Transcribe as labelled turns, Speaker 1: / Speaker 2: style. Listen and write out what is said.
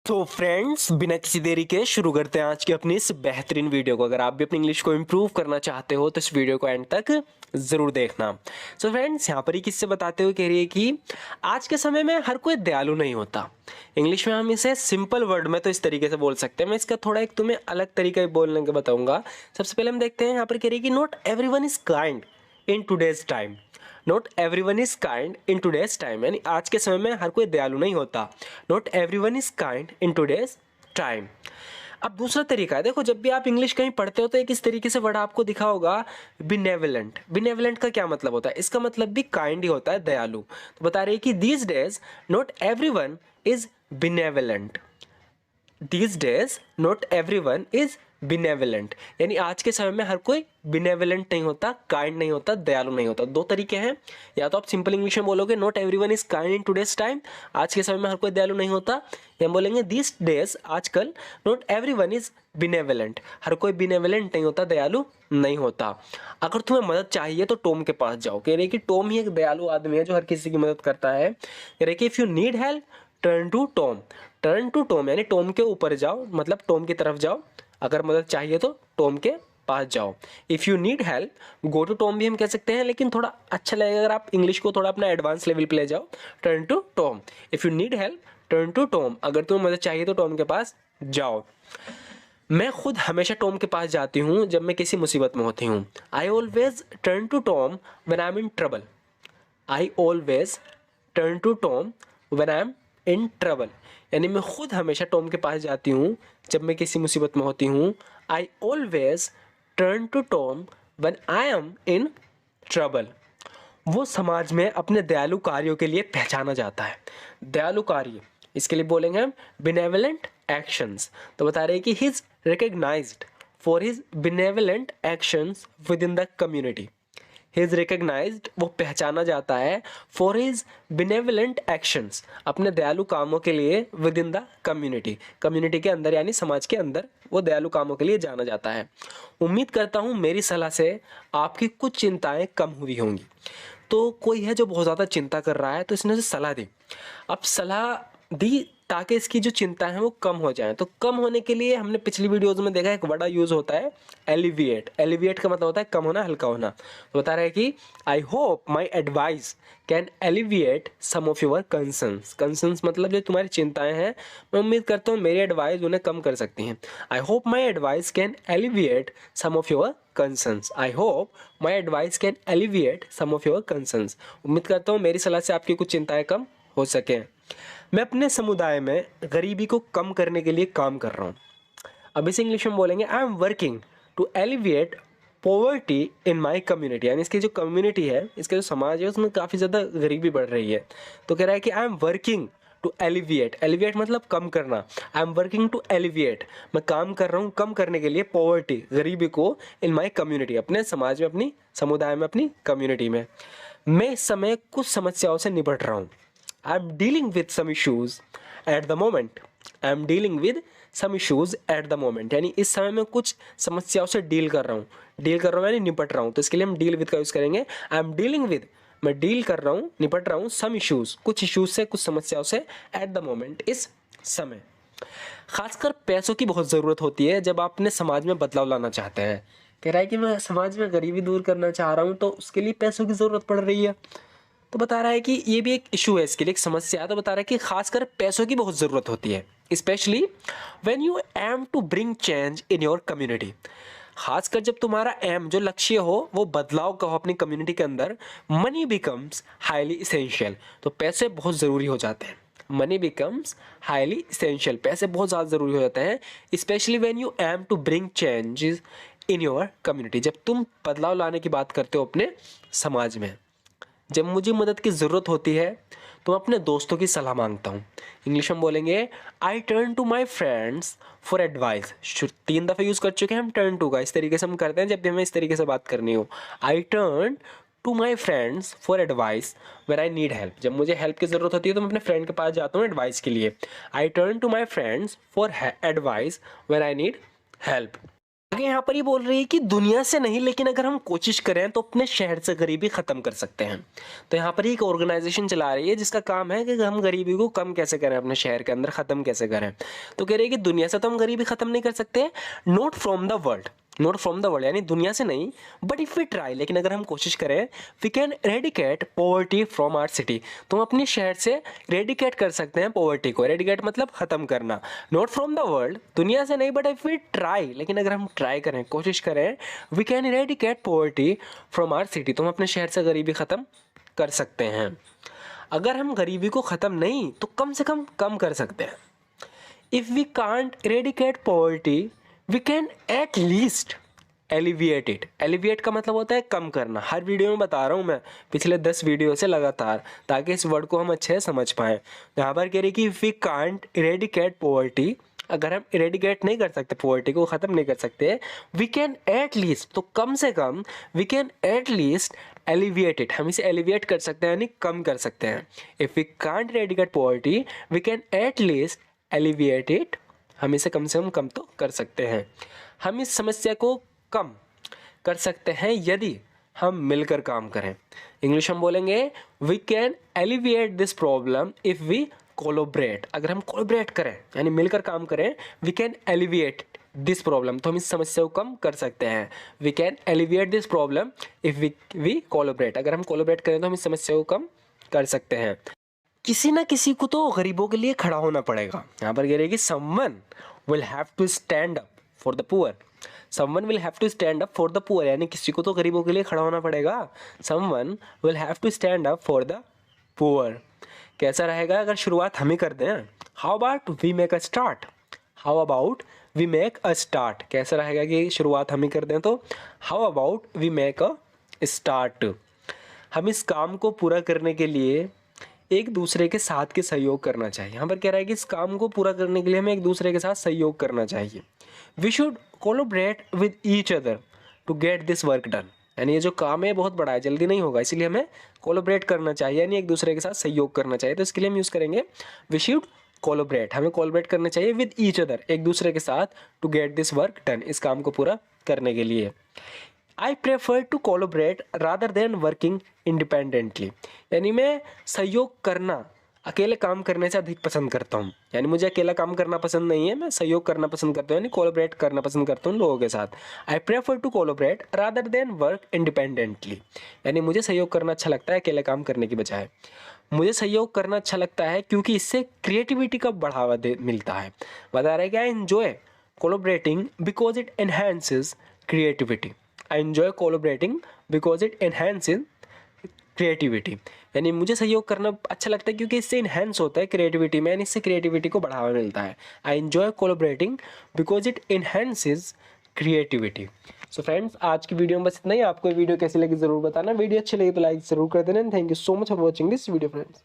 Speaker 1: तो फ्रेंड्स, बिना किसी देरी के शुरू करते हैं आज की अपनी इस बेहतरीन वीडियो को। अगर आप भी अपनी इंग्लिश को इम्प्रूव करना चाहते हो तो इस वीडियो को एंड तक ज़रूर देखना। सो फ्रेंड्स, यहाँ पर ही किससे बताते हुए कह रही है कि आज के समय में हर कोई दयालु नहीं होता। इंग्लिश में हम इसे सिंपल वर्ड में तो इस तरीके से बोल सकते हैं। मैं इसका थोड़ा एक तुम्हें अलग तरीका बोलने का बताऊंगा। सबसे पहले हम देखते हैं, यहाँ पर कह रही है कि not everyone is kind in today's time. Not everyone is kind in today's time, यानी आज के समय में हर कोई दयालु नहीं होता। Not everyone is kind in today's time. अब दूसरा तरीका है, देखो जब भी आप इंग्लिश कहीं पढ़ते हो तो एक इस तरीके से वर्ड आपको दिखा होगा, बिनेवलेंट। बिनेवलेंट का क्या मतलब होता है? इसका मतलब भी काइंड ही होता है, दयालु। तो बता रही है कि these days not everyone is benevolent. These days not everyone is benevolent, यानी आज के समय में हर कोई बिनेवलेंट नहीं होता, काइंड नहीं होता, दयालु नहीं होता। दो तरीके हैं, या तो आप सिंपल इंग्लिश में बोलोगे not everyone is kind in today's time, आज के समय में हर कोई दयालु नहीं होता, या हम बोलेंगे दिस डेज, आजकल, नॉट एवरीवन इज बिनेवलेंट, हर कोई बिनेवलेंट नहीं होता, दयालु नहीं होता। अगर तुम्हें मदद चाहिए तो टॉम के पास जाओ। कह रहे कि टॉम ही एक दयालु आदमी है जो हर किसी की मदद करता है। कह रहे कि if you need help turn to Tom. Turn to Tom यानी टॉम के ऊपर जाओ, मतलब टॉम की तरफ जाओ। अगर मदद चाहिए तो टॉम के पास जाओ। If you need help go to Tom भी हम कह सकते हैं, लेकिन थोड़ा अच्छा लगेगा अगर आप इंग्लिश को थोड़ा अपना एडवांस लेवल पे ले जाओ। Turn to Tom. If you need help turn to Tom, अगर तुम्हें मदद चाहिए तो टॉम के पास जाओ। मैं खुद हमेशा टॉम के पास जाती हूँ जब मैं किसी मुसीबत में होती हूँ। I always turn to Tom when I am in trouble. I always turn to Tom when I am in trouble, यानी मैं खुद हमेशा टॉम के पास जाती हूँ जब मैं किसी मुसीबत में होती हूँ। I always turn to Tom when I am in trouble. वो समाज में अपने दयालु कार्यों के लिए पहचाना जाता है। दयालु कार्य, इसके लिए बोलेंगे हम बिनेवलेंट एक्शंस। तो बता रहे हैं कि he is recognised for his benevolent actions within the community. He is recognised, वो पहचाना जाता है, फॉर हिज बिनेवलेंट एक्शंस, अपने दयालु कामों के लिए, with in the community, community के अंदर यानी समाज के अंदर वो दयालु कामों के लिए जाना जाता है। उम्मीद करता हूँ मेरी सलाह से आपकी कुछ चिंताएं कम हुई होंगी। तो कोई है जो बहुत ज़्यादा चिंता कर रहा है तो इसने उसे सलाह दी। अब सलाह दी ताकि इसकी जो चिंता है वो कम हो जाए। तो कम होने के लिए हमने पिछली वीडियोस में देखा एक बड़ा यूज़ होता है एलिविएट। एलिविएट का मतलब होता है कम होना, हल्का होना। तो बता रहे हैं कि I hope my advice can alleviate some of your concerns. Concerns मतलब जो तुम्हारी चिंताएं हैं, मैं उम्मीद करता हूँ मेरी एडवाइस उन्हें कम कर सकती हैं। I hope my advice can alleviate some of your concerns. I hope my advice can alleviate some of your concerns. उम्मीद करता हूँ मेरी सलाह से आपकी कुछ चिंताएं कम हो सकें। मैं अपने समुदाय में गरीबी को कम करने के लिए काम कर रहा हूँ। अब इसे इंग्लिश में बोलेंगे I am working to alleviate poverty in my community, यानी इसकी जो कम्युनिटी है, इसका जो समाज है, उसमें काफ़ी ज़्यादा गरीबी बढ़ रही है। तो कह रहा है कि I am working to alleviate. Alleviate मतलब कम करना। I am working to alleviate, मैं काम कर रहा हूँ कम करने के लिए, पॉवर्टी, गरीबी को, इन माई कम्युनिटी, अपने समाज में, अपनी समुदाय में, अपनी कम्युनिटी में। मैं इस समय कुछ समस्याओं से निपट रहा हूँ। I am dealing with some issues at the moment. I am dealing with some issues at the moment, यानी इस समय मैं कुछ समस्याओं से डील कर रहा हूँ। डील कर रहा हूँ यानी निपट रहा हूँ, तो इसके लिए हम डील विद का यूज़ करेंगे। आई एम डीलिंग विद, मैं डील कर रहा हूँ, निपट रहा हूँ, सम इशूज़, कुछ इशूज़ से, कुछ समस्याओं से, एट द मोमेंट, इस समय। खासकर पैसों की बहुत ज़रूरत होती है जब आप अपने समाज में बदलाव लाना चाहते हैं। कह रहा है कि मैं समाज में गरीबी दूर करना चाह रहा हूँ तो उसके लिए पैसों की ज़रूरत पड़ रही है। तो बता रहा है कि ये भी एक इशू है, इसके लिए एक समस्या है। तो बता रहा है कि खासकर पैसों की बहुत ज़रूरत होती है, specially when you aim to bring change in your community. खासकर जब तुम्हारा एम, जो लक्ष्य हो, वो बदलाव का हो अपनी कम्युनिटी के अंदर। मनी बिकम्स हाईली इसेंशियल, तो पैसे बहुत ज़रूरी हो जाते हैं। मनी बिकम्स हाईली इसेंशियल, पैसे बहुत ज़्यादा ज़रूरी हो जाते हैं, specially when you aim to bring changes in your community, जब तुम बदलाव लाने की बात करते हो अपने समाज में। जब मुझे मदद की ज़रूरत होती है तो मैं अपने दोस्तों की सलाह मांगता हूँ। इंग्लिश में बोलेंगे I turn to my friends for advice. 3 दफ़े यूज़ कर चुके हैं हम टर्न टू का, इस तरीके से हम करते हैं जब भी हमें इस तरीके से बात करनी हो। I turn to my friends for advice when I need help, जब मुझे हेल्प की ज़रूरत होती है तो मैं अपने फ्रेंड के पास जाता हूँ एडवाइस के लिए। I turn to my friends for advice when I need help. आगे यहाँ पर ये बोल रही है कि दुनिया से नहीं, लेकिन अगर हम कोशिश करें तो अपने शहर से गरीबी खत्म कर सकते हैं। तो यहाँ पर एक ऑर्गेनाइजेशन चला रही है जिसका काम है कि हम गरीबी को कम कैसे करें, अपने शहर के अंदर खत्म कैसे करें। तो कह रही है कि दुनिया से तो हम गरीबी खत्म नहीं कर सकते, not from the world, not from the world यानी दुनिया से नहीं, बट इफ वी ट्राई, लेकिन अगर हम कोशिश करें, we can eradicate poverty from our city, तो हम अपने शहर से रेडिकेट कर सकते हैं पॉवर्टी को। रेडिकेट मतलब खत्म करना, नॉट फ्रॉम द वर्ल्ड दुनिया से नहीं, बट इफ वी ट्राई, लेकिन अगर हम ट्राई करें, कोशिश करें, we can eradicate poverty from our city, तो हम अपने शहर से गरीबी खत्म कर सकते हैं। अगर हम गरीबी को खत्म नहीं तो कम से कम कर सकते हैं। If we can't eradicate poverty we can at least alleviate it. Alleviate का मतलब होता है कम करना। हर वीडियो में बता रहा हूँ मैं पिछले 10 वीडियो से लगातार, ताकि इस वर्ड को हम अच्छे से समझ पाएँ। यहाँ पर कह रही कि if we can't eradicate poverty, अगर हम इरेडिकेट नहीं कर सकते, पॉवर्टी को ख़त्म नहीं कर सकते, वी कैन एट लीस्ट, तो कम से कम, we can at least alleviate it, हम इसे एलिविएट कर सकते हैं यानी कम कर सकते हैं। If we can't eradicate poverty we can at least alleviate it, हम इसे कम से कम तो कर सकते हैं। हम इस समस्या को कम कर सकते हैं यदि हम मिलकर काम करें। इंग्लिश हम बोलेंगे we can alleviate this problem if we collaborate. अगर हम कोलोब्रेट करें यानी मिलकर काम करें, we can alleviate this problem, तो हम इस समस्या को कम कर सकते हैं। We can alleviate this problem if we collaborate, अगर हम कोलोब्रेट करें तो हम इस समस्या को कम कर सकते हैं। किसी ना किसी को तो गरीबों के लिए खड़ा होना पड़ेगा। यहाँ पर कह रही है कि someone will have to stand up for the poor. Someone will have to stand up for the poor, यानी किसी को तो गरीबों के लिए खड़ा होना पड़ेगा। Someone will have to stand up for the poor. कैसा रहेगा अगर शुरुआत हम ही कर दें? How about we make a start, how about we make a start. कैसा रहेगा कि शुरुआत हम ही कर दें? तो how about we make a start. हम इस काम को पूरा करने के लिए एक दूसरे के साथ के सहयोग करना चाहिए। यहाँ पर कह रहा है कि इस काम को पूरा करने के लिए हमें एक दूसरे के साथ सहयोग करना चाहिए। We should collaborate with each other to get this work done, यानी ये जो काम है बहुत बड़ा है, जल्दी नहीं होगा, इसलिए हमें कोलोबरेट करना चाहिए, यानी एक दूसरे के साथ सहयोग करना चाहिए। तो इसके लिए हम यूज़ करेंगे वी शुड कोलोबरेट, हमें कोलोबरेट करना चाहिए विद ईच अदर, एक दूसरे के साथ, to get this work done, इस काम को पूरा करने के लिए। I prefer to collaborate rather than working independently, यानी मैं सहयोग करना अकेले काम करने से अधिक पसंद करता हूँ। यानी मुझे अकेला काम करना पसंद नहीं है, मैं सहयोग करना पसंद करता हूँ, यानी कोलोबरेट करना पसंद करता हूँ लोगों के साथ। I prefer to collaborate rather than work independently, यानी मुझे सहयोग करना अच्छा लगता है अकेले काम करने की बजाय। मुझे सहयोग करना अच्छा लगता है क्योंकि इससे क्रिएटिविटी का बढ़ावा मिलता है। बता रहे कि I enjoy collaborating because it enhances creativity. I enjoy collaborating because it enhances creativity, यानी मुझे सहयोग करना अच्छा लगता है क्योंकि इससे इन्हेंस होता है क्रिएटिविटी में, यानी इससे क्रिएटिविटी को बढ़ावा मिलता है। I enjoy collaborating because it enhances creativity. So friends, आज की वीडियो में बस इतना ही। आपको वीडियो कैसी लगी जरूर बताना। वीडियो अच्छी लगी तो लाइक जरूर कर देना। Thank you so much for watching this video friends.